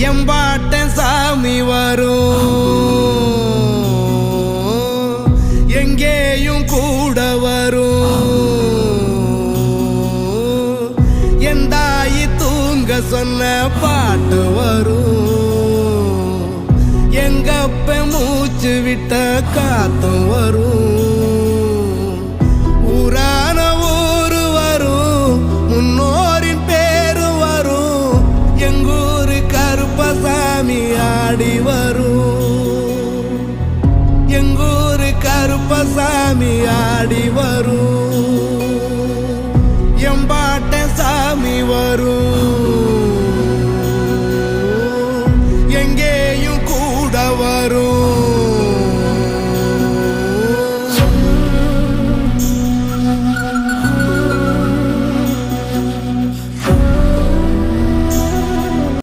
எம்பாட்டன் சாமி வரும், எங்கேயும் கூட வரும். என் தாயி தூங்க சொன்ன பாட்டு வரும், எங்கப்ப மூச்சு விட்ட காத்தும் வரும். ஊரான ஊரு வரும், முன்னோரின் பேரு வரும். எங்கூரு கருப்பசாமி ஆடி வரும், எங்கூரு கருப்பசாமி ஆடி வரும்.